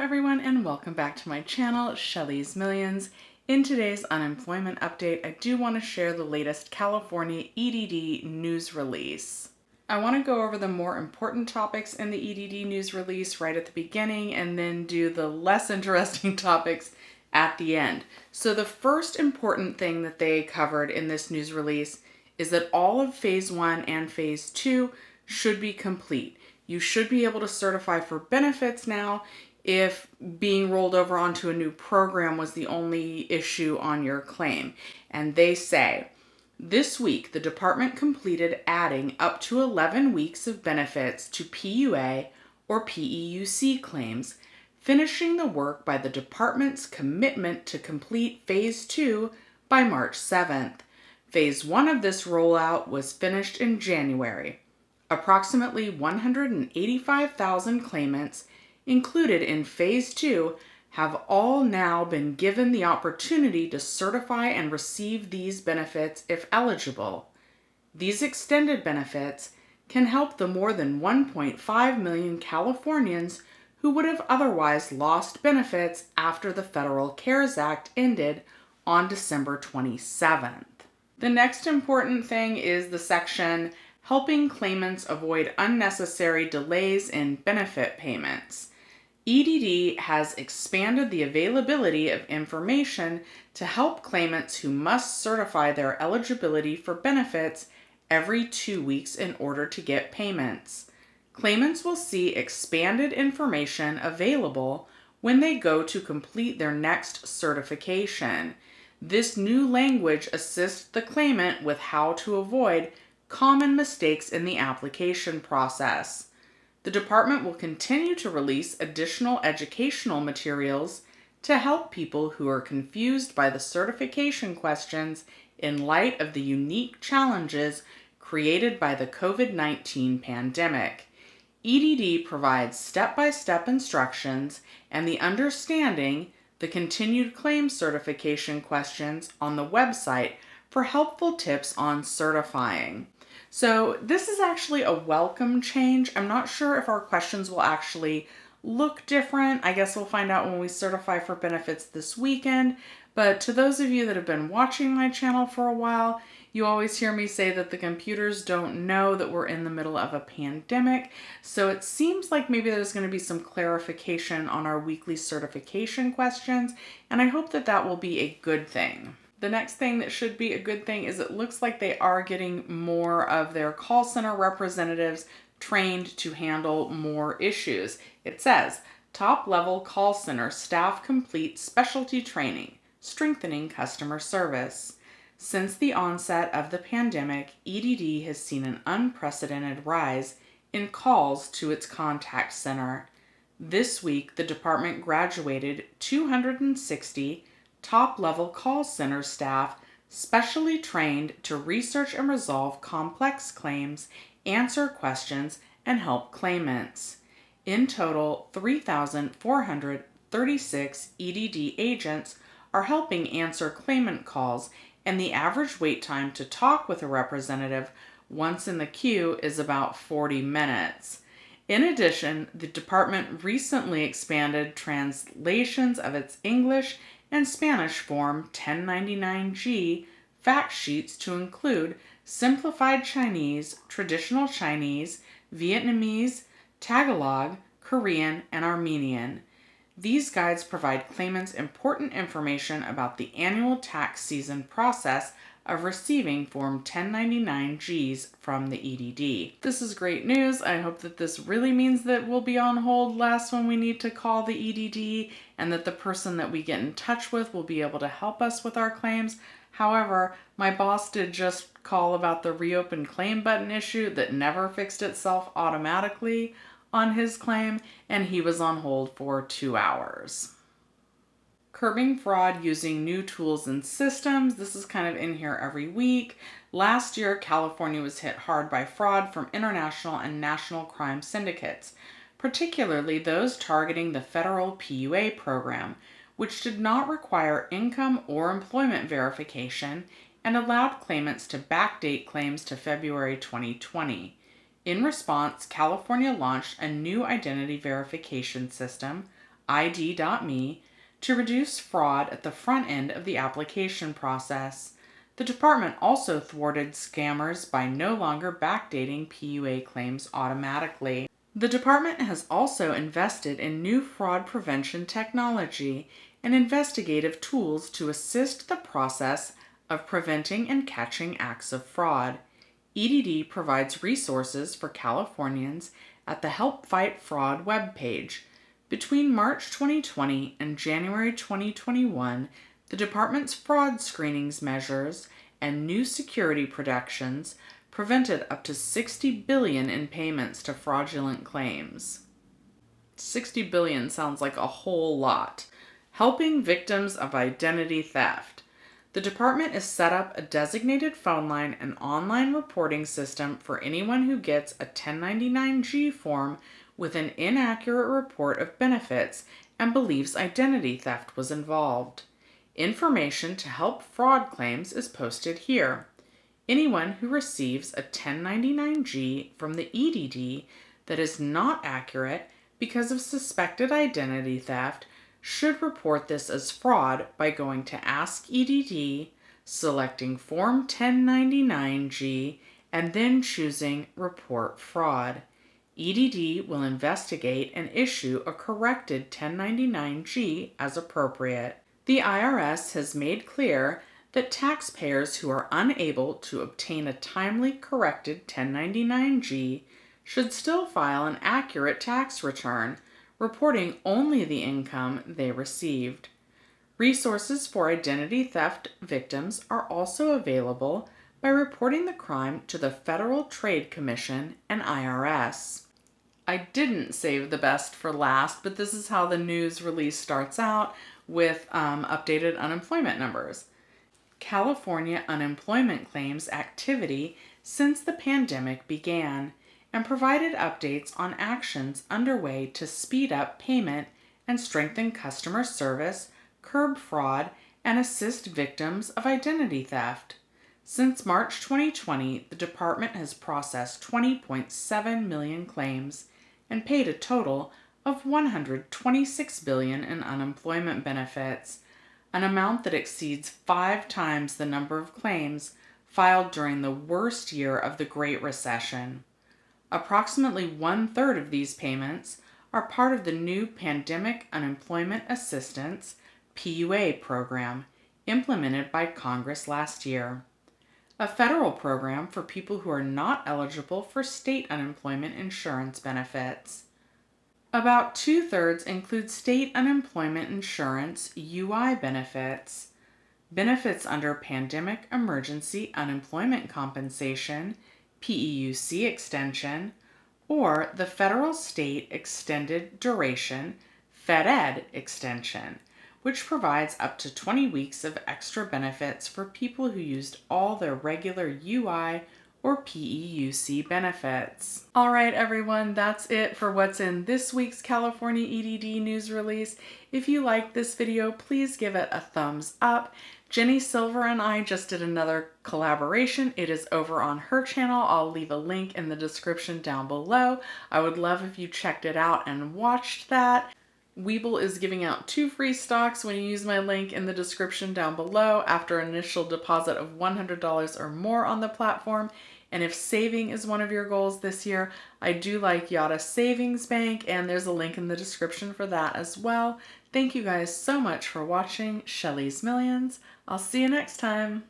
everyone, and welcome back to my channel, Shelly's Millions. In today's unemployment update, I do want to share the latest California EDD news release. I want to go over the more important topics in the EDD news release right at the beginning and then do the less interesting topics at the end. So the first important thing that they covered in this news release is that all of Phase 1 and Phase 2 should be complete. You should be able to certify for benefits now if being rolled over onto a new program was the only issue on your claim. And they say, this week the department completed adding up to 11 weeks of benefits to PUA or PEUC claims, finishing the work by the department's commitment to complete Phase 2 by March 7th. Phase 1 of this rollout was finished in January. Approximately 185,000 claimants included in Phase 2 have all now been given the opportunity to certify and receive these benefits if eligible. These extended benefits can help the more than 1.5 million Californians who would have otherwise lost benefits after the Federal CARES Act ended on December 27th. The next important thing is the section helping claimants avoid unnecessary delays in benefit payments. EDD has expanded the availability of information to help claimants who must certify their eligibility for benefits every 2 weeks in order to get payments. Claimants will see expanded information available when they go to complete their next certification. This new language assists the claimant with how to avoid common mistakes in the application process. The department will continue to release additional educational materials to help people who are confused by the certification questions in light of the unique challenges created by the COVID-19 pandemic. EDD provides step-by-step instructions and the understanding the continued claim certification questions on the website for helpful tips on certifying. So this is actually a welcome change. I'm not sure if our questions will actually look different. I guess we'll find out when we certify for benefits this weekend. But to those of you that have been watching my channel for a while, you always hear me say that the computers don't know that we're in the middle of a pandemic. So it seems like maybe there's going to be some clarification on our weekly certification questions, and I hope that that will be a good thing. The next thing that should be a good thing is it looks like they are getting more of their call center representatives trained to handle more issues. It says, top-level call center staff complete specialty training, strengthening customer service. Since the onset of the pandemic, EDD has seen an unprecedented rise in calls to its contact center. This week, the department graduated 260 top-level call center staff specially trained to research and resolve complex claims, answer questions, and help claimants. In total, 3,436 EDD agents are helping answer claimant calls, and the average wait time to talk with a representative once in the queue is about 40 minutes. In addition, the department recently expanded translations of its English and Spanish Form 1099-G fact sheets to include simplified Chinese, traditional Chinese, Vietnamese, Tagalog, Korean, and Armenian. These guides provide claimants important information about the annual tax season process of receiving Form 1099-Gs from the EDD. This is great news. I hope that this really means that we'll be on hold less when we need to call the EDD and that the person that we get in touch with will be able to help us with our claims. However, my boss did just call about the reopen claim button issue that never fixed itself automatically on his claim, and he was on hold for 2 hours. Curbing fraud using new tools and systems. This is kind of in here every week. Last year, California was hit hard by fraud from international and national crime syndicates, particularly those targeting the federal PUA program, which did not require income or employment verification and allowed claimants to backdate claims to February 2020. In response, California launched a new identity verification system, ID.me to reduce fraud at the front end of the application process. The department also thwarted scammers by no longer backdating PUA claims automatically. The department has also invested in new fraud prevention technology and investigative tools to assist the process of preventing and catching acts of fraud. EDD provides resources for Californians at the Help Fight Fraud webpage. Between March 2020 and January 2021, the department's fraud screenings measures and new security protections prevented up to $60 billion in payments to fraudulent claims. $60 billion sounds like a whole lot. Helping victims of identity theft. The department has set up a designated phone line and online reporting system for anyone who gets a 1099-G form with an inaccurate report of benefits and believes identity theft was involved. Information to help fraud claims is posted here. Anyone who receives a 1099-G from the EDD that is not accurate because of suspected identity theft should report this as fraud by going to Ask EDD, selecting Form 1099-G, and then choosing Report Fraud. EDD will investigate and issue a corrected 1099-G as appropriate. The IRS has made clear that taxpayers who are unable to obtain a timely corrected 1099-G should still file an accurate tax return, reporting only the income they received. Resources for identity theft victims are also available by reporting the crime to the Federal Trade Commission and IRS. I didn't save the best for last, but this is how the news release starts out with updated unemployment numbers. California unemployment claims activity since the pandemic began, and provided updates on actions underway to speed up payment and strengthen customer service, curb fraud, and assist victims of identity theft. Since March 2020, the department has processed 20.7 million claims and paid a total of $126 billion in unemployment benefits, an amount that exceeds 5 times the number of claims filed during the worst year of the Great Recession. Approximately 1/3 of these payments are part of the new Pandemic Unemployment Assistance (PUA) program implemented by Congress last year, a federal program for people who are not eligible for state unemployment insurance benefits. About 2/3 include state unemployment insurance UI benefits, benefits under Pandemic Emergency Unemployment Compensation PEUC extension, or the Federal State Extended Duration FedEd extension, which provides up to 20 weeks of extra benefits for people who used all their regular UI or PEUC benefits. All right, everyone, that's it for what's in this week's California EDD news release. If you liked this video, please give it a thumbs up. Jenny Silver and I just did another collaboration. It is over on her channel. I'll leave a link in the description down below. I would love if you checked it out and watched that. Webull is giving out 2 free stocks when you use my link in the description down below after an initial deposit of $100 or more on the platform. And if saving is one of your goals this year, I do like Yada Savings Bank, and there's a link in the description for that as well. Thank you guys so much for watching Shelly's Millions. I'll see you next time.